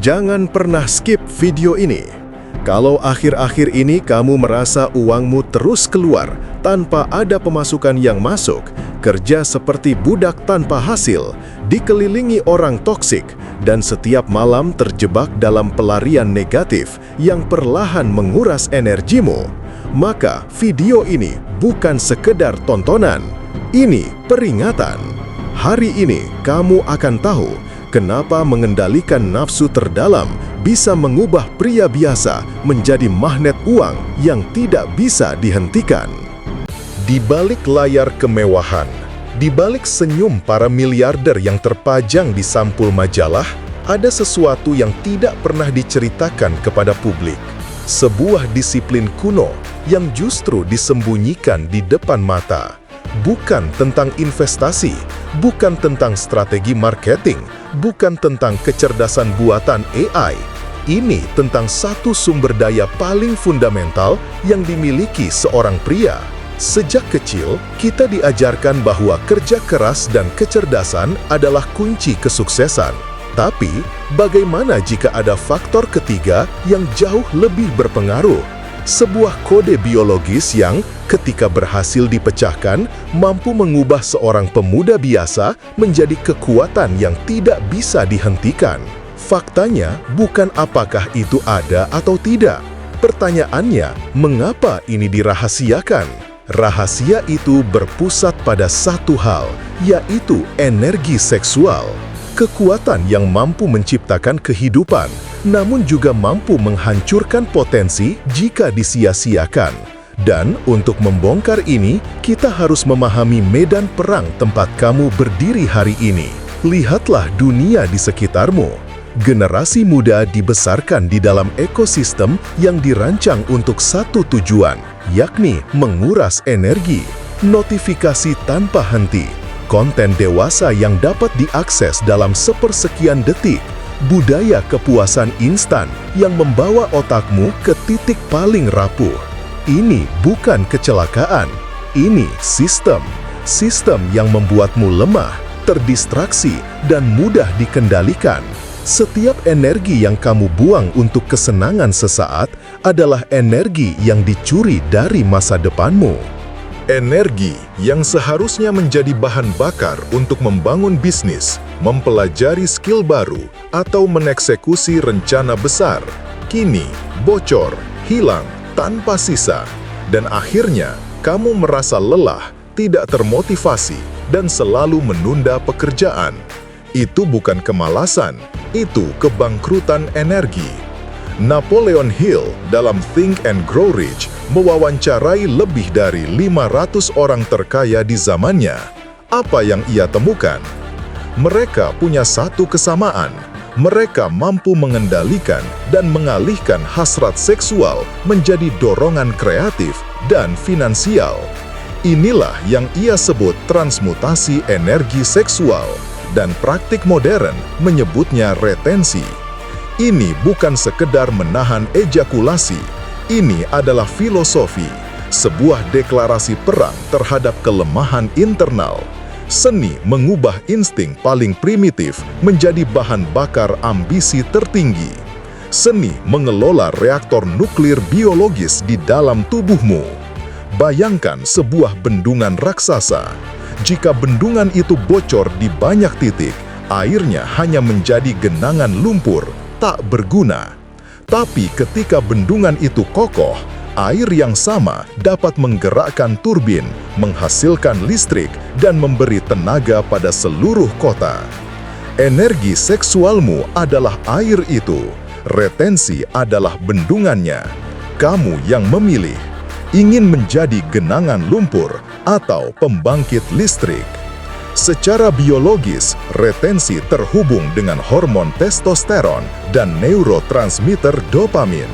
Jangan pernah skip video ini. Kalau akhir-akhir ini kamu merasa uangmu terus keluar tanpa ada pemasukan yang masuk, kerja seperti budak tanpa hasil, dikelilingi orang toksik, dan setiap malam terjebak dalam pelarian negatif yang perlahan menguras energimu, maka video ini bukan sekedar tontonan, ini peringatan. Hari ini kamu akan tahu kenapa mengendalikan nafsu terdalam bisa mengubah pria biasa menjadi magnet uang yang tidak bisa dihentikan. Di balik layar kemewahan, di balik senyum para miliarder yang terpajang di sampul majalah, ada sesuatu yang tidak pernah diceritakan kepada publik. Sebuah disiplin kuno yang justru disembunyikan di depan mata. Bukan tentang investasi, bukan tentang strategi marketing, bukan tentang kecerdasan buatan AI. Ini tentang satu sumber daya paling fundamental yang dimiliki seorang pria. Sejak kecil, kita diajarkan bahwa kerja keras dan kecerdasan adalah kunci kesuksesan. Tapi, bagaimana jika ada faktor ketiga yang jauh lebih berpengaruh? Sebuah kode biologis yang, ketika berhasil dipecahkan, mampu mengubah seorang pemuda biasa menjadi kekuatan yang tidak bisa dihentikan. Faktanya, bukan apakah itu ada atau tidak. Pertanyaannya, mengapa ini dirahasiakan? Rahasia itu berpusat pada satu hal, yaitu energi seksual. Kekuatan yang mampu menciptakan kehidupan, namun juga mampu menghancurkan potensi jika disia-siakan. Dan untuk membongkar ini, kita harus memahami medan perang tempat kamu berdiri hari ini. Lihatlah dunia di sekitarmu. Generasi muda dibesarkan di dalam ekosistem yang dirancang untuk satu tujuan, yakni menguras energi, notifikasi tanpa henti, konten dewasa yang dapat diakses dalam sepersekian detik, budaya kepuasan instan yang membawa otakmu ke titik paling rapuh. Ini bukan kecelakaan, ini sistem. Sistem yang membuatmu lemah, terdistraksi, dan mudah dikendalikan. Setiap energi yang kamu buang untuk kesenangan sesaat adalah energi yang dicuri dari masa depanmu. Energi yang seharusnya menjadi bahan bakar untuk membangun bisnis, mempelajari skill baru, atau mengeksekusi rencana besar, kini bocor, hilang tanpa sisa, dan akhirnya kamu merasa lelah, tidak termotivasi, dan selalu menunda pekerjaan. Itu bukan kemalasan, itu kebangkrutan energi. Napoleon Hill dalam Think and Grow Rich mewawancarai lebih dari 500 orang terkaya di zamannya. Apa yang ia temukan? Mereka punya satu kesamaan. Mereka mampu mengendalikan dan mengalihkan hasrat seksual menjadi dorongan kreatif dan finansial. Inilah yang ia sebut transmutasi energi seksual, dan praktik modern menyebutnya retensi. Ini bukan sekedar menahan ejakulasi, ini adalah filosofi, sebuah deklarasi perang terhadap kelemahan internal. Seni mengubah insting paling primitif menjadi bahan bakar ambisi tertinggi. Seni mengelola reaktor nuklir biologis di dalam tubuhmu. Bayangkan sebuah bendungan raksasa. Jika bendungan itu bocor di banyak titik, airnya hanya menjadi genangan lumpur, tak berguna. Tapi ketika bendungan itu kokoh, air yang sama dapat menggerakkan turbin, menghasilkan listrik, dan memberi tenaga pada seluruh kota. Energi seksualmu adalah air itu. Retensi adalah bendungannya. Kamu yang memilih. Ingin menjadi genangan lumpur atau pembangkit listrik. Secara biologis, retensi terhubung dengan hormon testosteron dan neurotransmitter dopamin.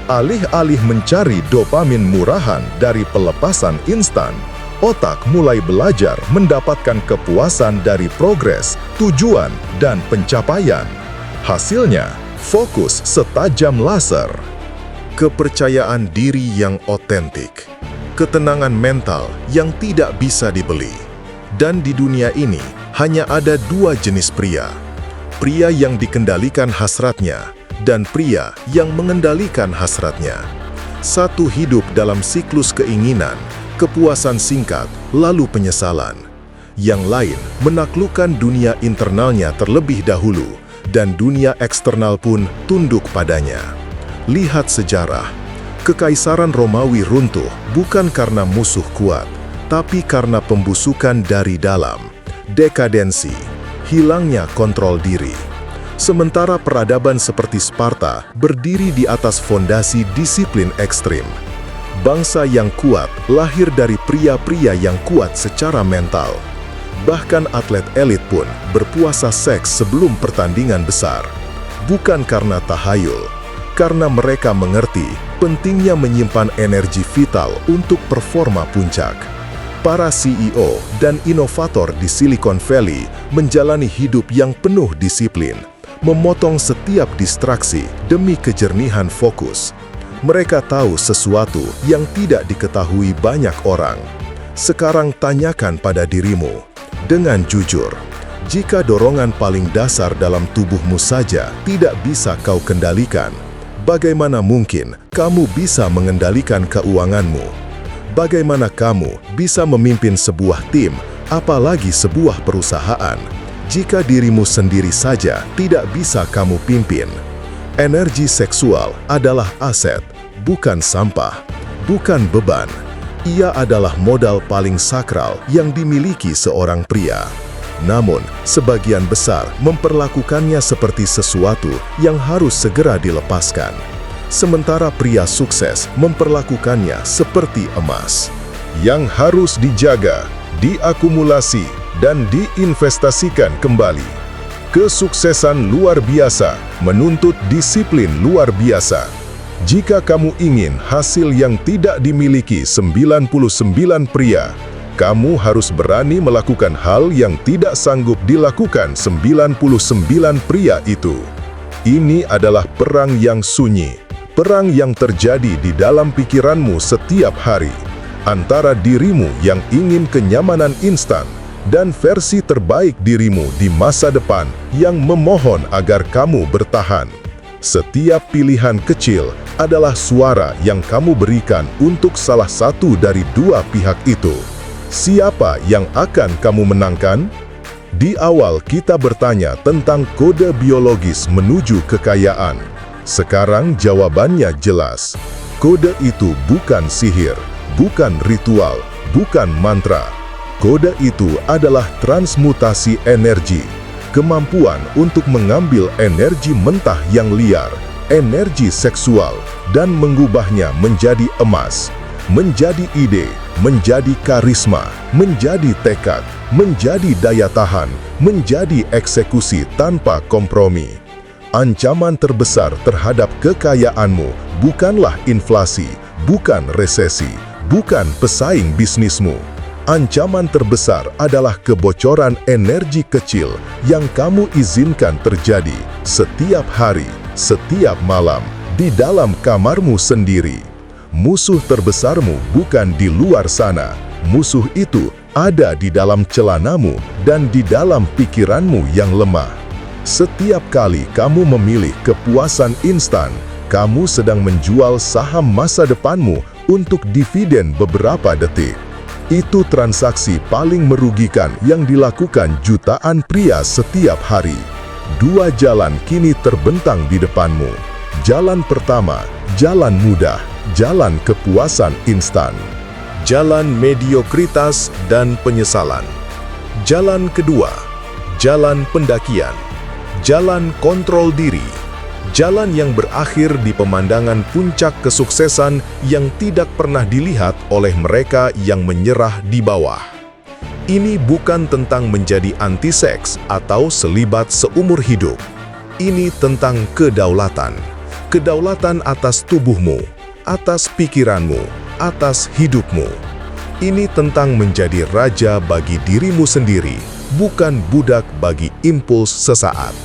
Alih-alih mencari dopamin murahan dari pelepasan instan, otak mulai belajar mendapatkan kepuasan dari progres, tujuan, dan pencapaian. Hasilnya, fokus setajam laser. Kepercayaan diri yang otentik, ketenangan mental yang tidak bisa dibeli. Dan di dunia ini, hanya ada dua jenis pria. pria yang dikendalikan hasratnya, dan pria yang mengendalikan hasratnya. Satu hidup dalam siklus keinginan, kepuasan singkat, lalu penyesalan. Yang lain menaklukkan dunia internalnya terlebih dahulu, dan dunia eksternal pun tunduk padanya. Lihat sejarah. Kekaisaran Romawi runtuh bukan karena musuh kuat, tapi karena pembusukan dari dalam, dekadensi, hilangnya kontrol diri. Sementara peradaban seperti Sparta berdiri di atas fondasi disiplin ekstrim. Bangsa yang kuat lahir dari pria-pria yang kuat secara mental. Bahkan atlet elit pun berpuasa seks sebelum pertandingan besar. Bukan karena tahayul, karena mereka mengerti pentingnya menyimpan energi vital untuk performa puncak. Para CEO dan inovator di Silicon Valley menjalani hidup yang penuh disiplin, memotong setiap distraksi demi kejernihan fokus. Mereka tahu sesuatu yang tidak diketahui banyak orang. Sekarang tanyakan pada dirimu, dengan jujur, jika dorongan paling dasar dalam tubuhmu saja tidak bisa kau kendalikan, bagaimana mungkin kamu bisa mengendalikan keuanganmu? Bagaimana kamu bisa memimpin sebuah tim, apalagi sebuah perusahaan, jika dirimu sendiri saja tidak bisa kamu pimpin? Energi seksual adalah aset, bukan sampah, bukan beban. Ia adalah modal paling sakral yang dimiliki seorang pria. Namun, sebagian besar memperlakukannya seperti sesuatu yang harus segera dilepaskan. Sementara pria sukses memperlakukannya seperti emas, yang harus dijaga, diakumulasi, dan diinvestasikan kembali. Kesuksesan luar biasa menuntut disiplin luar biasa. Jika kamu ingin hasil yang tidak dimiliki 99 pria, kamu harus berani melakukan hal yang tidak sanggup dilakukan 99 pria itu. Ini adalah perang yang sunyi, perang yang terjadi di dalam pikiranmu setiap hari, antara dirimu yang ingin kenyamanan instan dan versi terbaik dirimu di masa depan yang memohon agar kamu bertahan. Setiap pilihan kecil adalah suara yang kamu berikan untuk salah satu dari dua pihak itu. Siapa yang akan kamu menangkan? Di awal kita bertanya tentang kode biologis menuju kekayaan. Sekarang jawabannya jelas. Kode itu bukan sihir, bukan ritual, bukan mantra. Kode itu adalah transmutasi energi. Kemampuan untuk mengambil energi mentah yang liar, energi seksual, dan mengubahnya menjadi emas, menjadi ide, menjadi karisma, menjadi tekad, menjadi daya tahan, menjadi eksekusi tanpa kompromi. Ancaman terbesar terhadap kekayaanmu bukanlah inflasi, bukan resesi, bukan pesaing bisnismu. Ancaman terbesar adalah kebocoran energi kecil yang kamu izinkan terjadi setiap hari, setiap malam, di dalam kamarmu sendiri. Musuh terbesarmu bukan di luar sana. Musuh itu ada di dalam celanamu dan di dalam pikiranmu yang lemah. Setiap kali kamu memilih kepuasan instan, kamu sedang menjual saham masa depanmu untuk dividen beberapa detik. Itu transaksi paling merugikan yang dilakukan jutaan pria setiap hari. Dua jalan kini terbentang di depanmu. Jalan pertama, jalan mudah, jalan kepuasan instan. Jalan mediokritas dan penyesalan. Jalan kedua, jalan pendakian. Jalan kontrol diri. Jalan yang berakhir di pemandangan puncak kesuksesan yang tidak pernah dilihat oleh mereka yang menyerah di bawah. Ini bukan tentang menjadi anti-seks atau selibat seumur hidup. Ini tentang kedaulatan. Kedaulatan atas tubuhmu, atas pikiranmu, atas hidupmu. Ini tentang menjadi raja bagi dirimu sendiri, bukan budak bagi impuls sesaat.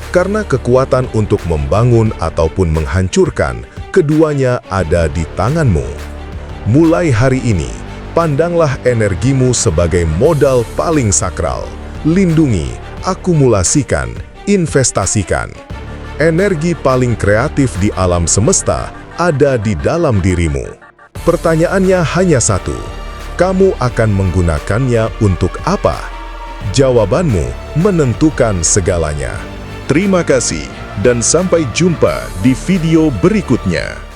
Karena kekuatan untuk membangun ataupun menghancurkan, keduanya ada di tanganmu. Mulai hari ini, pandanglah energimu sebagai modal paling sakral. Lindungi, akumulasikan, investasikan. Energi paling kreatif di alam semesta ada di dalam dirimu. Pertanyaannya hanya satu, kamu akan menggunakannya untuk apa? Jawabanmu menentukan segalanya. Terima kasih dan sampai jumpa di video berikutnya.